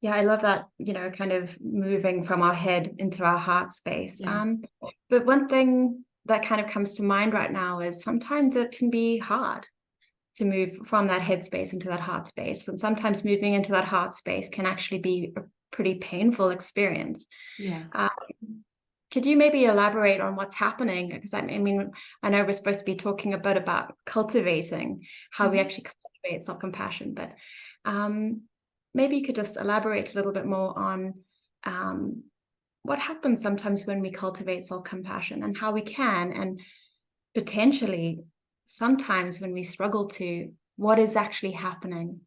Yeah, I love that, kind of moving from our head into our heart space. Yes. But one thing that kind of comes to mind right now is sometimes it can be hard to move from that head space into that heart space. And sometimes moving into that heart space can actually be a pretty painful experience. Yeah. Um, could you maybe elaborate on what's happening? Because I mean, I know we're supposed to be talking a bit about cultivating how we Mhm. actually cultivate self-compassion, but um, maybe you could just elaborate a little bit more on um, what happens sometimes when we cultivate self-compassion and how we can, and potentially sometimes when we struggle to, what is actually happening?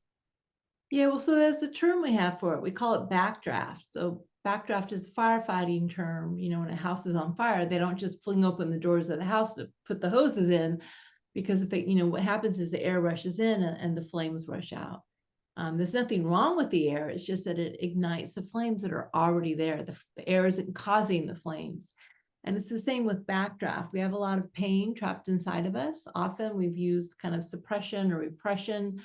Yeah, well, so there's a term we have for it. We call it backdraft. So backdraft is a firefighting term. When a house is on fire, they don't just fling open the doors of the house to put the hoses in, because if they, what happens is the air rushes in and the flames rush out. There's nothing wrong with the air. It's just that it ignites the flames that are already there. The air isn't causing the flames. And it's the same with backdraft. We have a lot of pain trapped inside of us. Often we've used kind of suppression or repression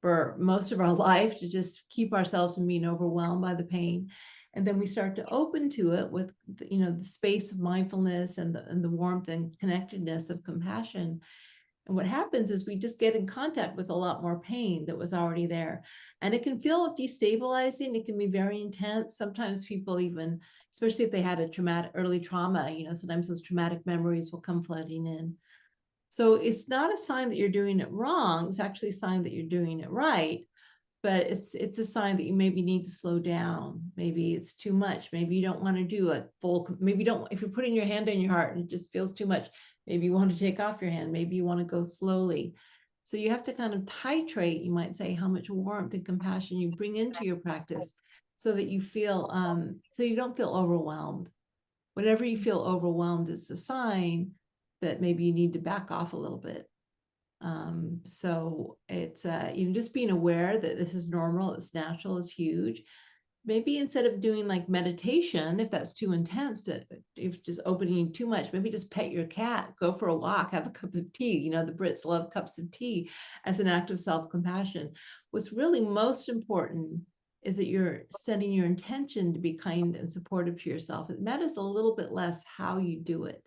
for most of our life to just keep ourselves from being overwhelmed by the pain. And then we start to open to it with, the space of mindfulness and the warmth and connectedness of compassion. And what happens is we just get in contact with a lot more pain that was already there. And it can feel destabilizing. It can be very intense. Sometimes people even, especially if they had a traumatic early trauma, sometimes those traumatic memories will come flooding in. So it's not a sign that you're doing it wrong. It's actually a sign that you're doing it right. But it's a sign that you maybe need to slow down. Maybe it's too much. Maybe you don't want to do a full, maybe you don't, if you're putting your hand on your heart and it just feels too much, maybe you want to take off your hand. Maybe you want to go slowly. So you have to kind of titrate, you might say, how much warmth and compassion you bring into your practice so that you feel, so you don't feel overwhelmed. Whenever you feel overwhelmed, it's a sign that maybe you need to back off a little bit. So it's even just being aware that this is normal, it's natural, is huge. Maybe instead of doing like meditation, if that's too intense, if just opening too much, maybe just pet your cat, go for a walk, have a cup of tea. The Brits love cups of tea as an act of self-compassion. What's really most important is that you're setting your intention to be kind and supportive to yourself. It matters a little bit less how you do it.